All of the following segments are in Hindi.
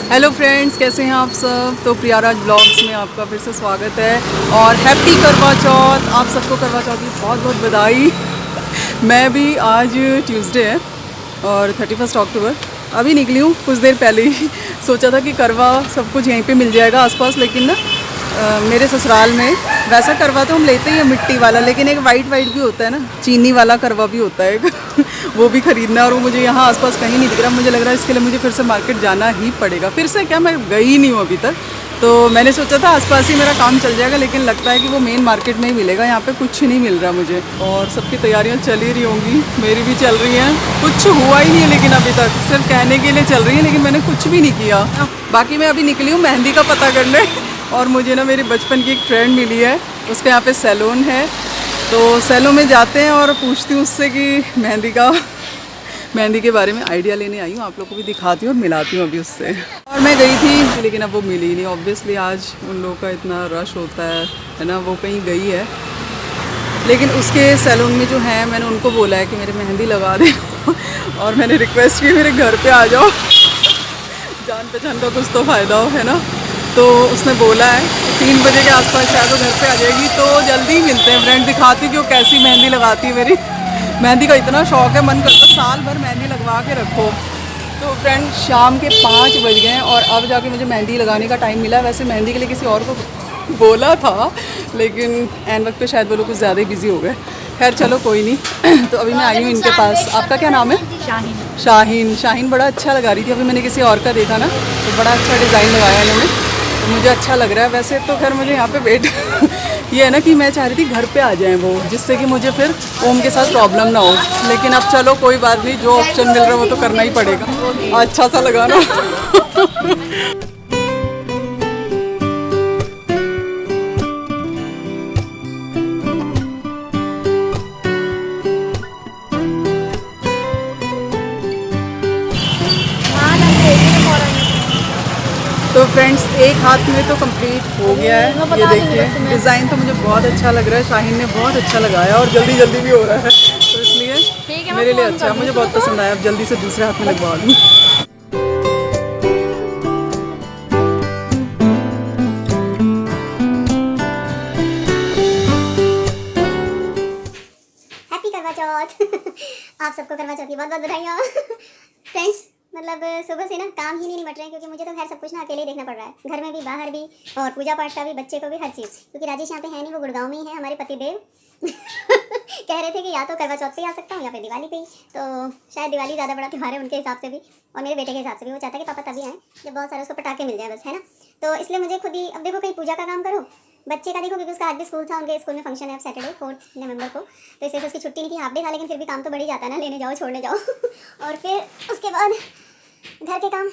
हेलो फ्रेंड्स, कैसे हैं आप सब। तो प्रियाराज ब्लॉग्स में आपका फिर से स्वागत है और हैप्पी करवा चौथ। आप सबको करवा चौथ की बहुत बहुत बधाई। मैं भी आज ट्यूसडे है और 31 अक्टूबर अभी निकली हूँ कुछ देर पहले ही। सोचा था कि करवा सब कुछ यहीं पे मिल जाएगा आसपास, लेकिन ना मेरे ससुराल में वैसा करवा तो हम लेते ही हैं मिट्टी वाला, लेकिन एक वाइट भी होता है ना, चीनी वाला करवा भी होता है एक वो भी ख़रीदना है और वो मुझे यहाँ आसपास कहीं नहीं दिख रहा। मुझे लग रहा है इसके लिए मुझे फिर से मार्केट जाना ही पड़ेगा। फिर से क्या, मैं गई नहीं हूँ अभी तक, तो मैंने सोचा था आसपास ही मेरा काम चल जाएगा, लेकिन लगता है कि वो मेन मार्केट में ही मिलेगा। यहाँ पे कुछ नहीं मिल रहा मुझे। और सबकी तैयारियाँ चल ही रही होंगी, मेरी भी चल रही हैं। कुछ हुआ ही नहीं है लेकिन अभी तक, सिर्फ कहने के लिए चल रही है, लेकिन मैंने कुछ भी नहीं किया। बाकी मैं अभी निकली हूँ मेहंदी का पता करने और मुझे ना मेरी बचपन की एक फ्रेंड मिली है, उसके यहाँ पे सैलून है, तो सैलून में जाते हैं और पूछती हूँ उससे कि मेहंदी के बारे में आइडिया लेने आई हूँ। आप लोग को भी दिखाती हूँ और मिलाती हूँ अभी उससे। और मैं गई थी लेकिन अब वो मिली नहीं। ऑब्वियसली आज उन लोगों का इतना रश होता है ना, वो कहीं गई है। लेकिन उसके सैलून में जो है, मैंने उनको बोला है कि मेरे मेहंदी लगा दे और मैंने रिक्वेस्ट की मेरे घर पे आ जाओ, जान पहचान का कुछ तो फ़ायदा हो, है ना। तो उसने बोला है 3 बजे के आसपास शायद वो घर पे आ जाएगी, तो जल्दी ही मिलते हैं फ्रेंड। दिखाती हूँ कि वो कैसी मेहंदी लगाती है। मेरी मेहंदी का इतना शौक़ है, मन करता साल भर मेहंदी लगवा के रखो। तो फ्रेंड शाम के 5 बज गए और अब जाके मुझे मेहंदी लगाने का टाइम मिला। वैसे मेहंदी के लिए किसी और को बोला था, लेकिन एन वक्त पे शायद वो लोग कुछ ज़्यादा ही बिजी हो गए। खैर चलो कोई नहीं। तो अभी मैं आई हूँ इनके पास। आपका क्या नाम है? शाहीन बड़ा अच्छा लगा रही थी। अभी मैंने किसी और का देखा ना, तो बड़ा अच्छा डिज़ाइन लगाया इन्होंने, तो मुझे अच्छा लग रहा है। वैसे तो खैर मुझे यहाँ पे वेट ये है ना कि मैं चाह रही थी घर पे आ जाएं वो, जिससे कि मुझे फिर ओम के साथ प्रॉब्लम ना हो। लेकिन अब चलो कोई बात नहीं, जो ऑप्शन मिल रहा है वो तो करना ही पड़ेगा। अच्छा सा लगा ना तो फ्रेंड्स एक हाथ में तो कंप्लीट हो गया है। ये देखिए डिज़ाइन तो मुझे बहुत अच्छा लग रहा है, शाहीन ने बहुत अच्छा लगाया और जल्दी भी हो रहा है, तो इसलिए मेरे लिए अच्छा, मुझे बहुत पसंद आया। अब जल्दी से दूसरे हाथ में लगवा दूँ। हैप्पी करवा चौथ आप सबको करवा चौथ की बहुत बहुत बधाइयाँ फ्रेंड्स। मतलब सुबह से ना काम ही नहीं निपट रहे हैं, क्योंकि मुझे तो खैर सब कुछ ना अकेले ही देखना पड़ रहा है, घर में भी बाहर भी और पूजा पाठ का भी, बच्चे को भी, हर चीज़। क्योंकि राजेश यहाँ पे है नहीं, वो गुड़गांव में ही है, हमारे पतिदेव कह रहे थे कि या तो करवा चौथ पे आ सकता हूँ या फिर दिवाली पे ही। तो शायद दिवाली ज़्यादा बड़ा त्यौहार है उनके हिसाब से भी, और मेरे बेटे के हिसाब से भी। वो चाहता है कि पापा तभी आएँ जब बहुत सारे उसको पटाखे मिल जाए बस, है ना। तो इसलिए मुझे खुद ही, अब देखो कहीं पूजा का काम करो, बच्चे का देखो, क्योंकि उसका आज भी स्कूल था, उनके स्कूल में फंक्शन है अब सैटरडे 4 नवंबर को, तो इस वजह से उसकी छुट्टी नहीं थी, हाफ डे था, लेकिन फिर भी काम तो बढ़ ही जाता है ना, लेने जाओ छोड़ने जाओ और फिर उसके बाद घर के काम,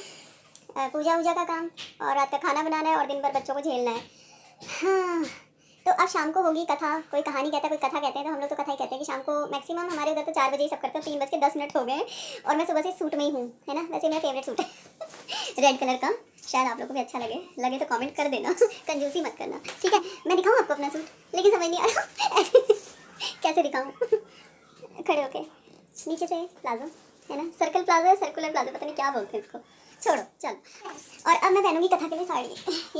पूजा वूजा का काम, और रात का खाना बनाना है और दिन भर बच्चों को झेलना है। हाँ, तो अब शाम को होगी कथा। कोई कहानी कहता है, कोई कथा कहते हैं, तो हम लोग तो कथा ही कहते हैं कि शाम को मैक्सिमम हमारे उधर तो 4 बजे ही सब करते हैं। 3:10 हो गए और मैं सुबह से सूट में ही हूँ, है ना। वैसे मेरा फेवरेट सूट है रेड कलर का, शायद आप लोग को भी अच्छा लगे तो कमेंट कर देना कंजूसी मत करना, ठीक है। मैं दिखाऊँ आपको अपना सूट, लेकिन समझ नहीं आ रहा कैसे दिखाऊँ खड़े होके। नीचे से प्लाजो है ना, सर्कल प्लाजो है, सर्कुलर प्लाजो, पता नहीं क्या बोलते हैं इसको, छोड़ो चल। और अब मैं पहनूंगी कथा के लिए साड़ी।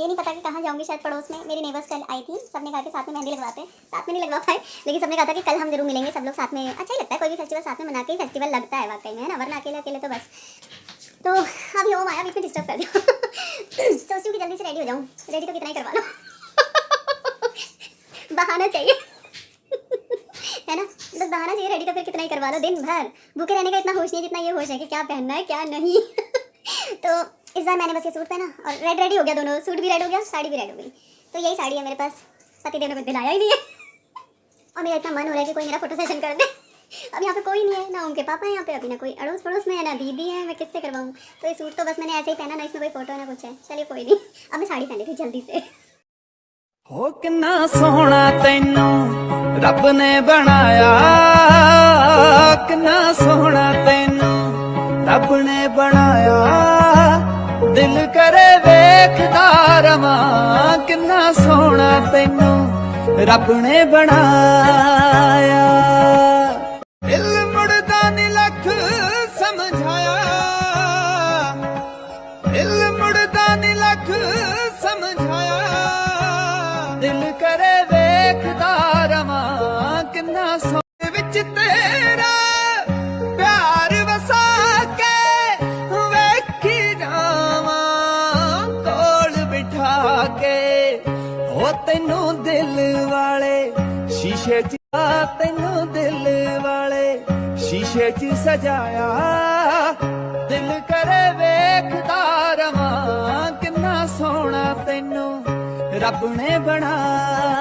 ये नहीं पता कि कहाँ जाऊंगी, शायद पड़ोस में। मेरी नेबर्स कल आई थी, सबने कहा कि साथ में मेहंदी लगवाते हैं, साथ में नहीं लगवा पाए, लेकिन सबने कहा था कि कल हम जरूर मिलेंगे सब लोग साथ में। अच्छा ही लगता है, कोई भी फेस्टिवल साथ में मना के ही फेस्टिवल लगता है वाकई में, है ना, वरना अकेले अकेले तो बस। तो अभी ओम आया, बीच में डिस्टर्ब कर दिया सोचती हूँ कि जल्दी से रेडी हो जाऊँ। रेडी तो कितना ही करवा लो बहाना चाहिए है ना, बस बहाना चाहिए। रेडी तो फिर कितना ही करवा लो, दिन भर भूखे रहने का इतना होश नहीं जितना ये होश है कि क्या पहनना है क्या नहीं तो इस बार मैंने बस ये सूट पहना और रेडी हो गया, दोनों सूट भी रेड हो गया, साड़ी भी रेड हो गई। तो यही साड़ी है मेरे पास, पतिदेव ने कुछ दिलाया ही नहीं है और मेरा इतना मन हो रहा है कि कोई मेरा फोटो सेशन कर दे। अब यहाँ पे कोई नहीं है ना, उनके पापा है यहाँ पे, अभी ना कोई अड़ोस पड़ोस में है, ना दीदी है, मैं किससे करवाऊँ। तो ये सूट तो बस मैंने ऐसे ही पहना, ना इसमें कोई फोटो ना कुछ है। चलिए कोई नहीं, अब मैं साड़ी पहन लेती जल्दी से। हो कितना सोहना तैनू रब ने बनाया, कितना सोहना तैनू रब ने बनाया, दिल करे वेखदा रवां, कितना सोहना तैनू रब ने बनाया। दिल मुड़दा नी लख समझाया, दिल मुड़दा ਲੱਖ ਸਮਝਾਇਆ ਦਿਲ ਕਰੇ ਵੇਖਦਾ ਰਵਾਂ ਕਿੰਨਾ ਸੋਹਣੇ ਵਿੱਚ ਤੇਰਾ ਪਿਆਰ ਵਸਾ ਕੇ ਵੇਖੀ ਜਾਵਾਂ ਕੋਲ ਬਿਠਾ ਕੇ ਉਹ ਤੈਨੂੰ ਦਿਲ ਵਾਲੇ ਸ਼ੀਸ਼ੇ 'ਚ ਤੈਨੂੰ ਦਿਲ ਵਾਲੇ ਸ਼ੀਸ਼ੇ 'ਚ ਸਜਾਇਆ ਦਿਲ ਕਰੇ ਵੇਖਦਾ ਰਵਾਂ ਕਿੰਨਾ ਸੋਹਣਾ ਤੈਨੂੰ ਰੱਬ ਨੇ ਬਣਾਇਆ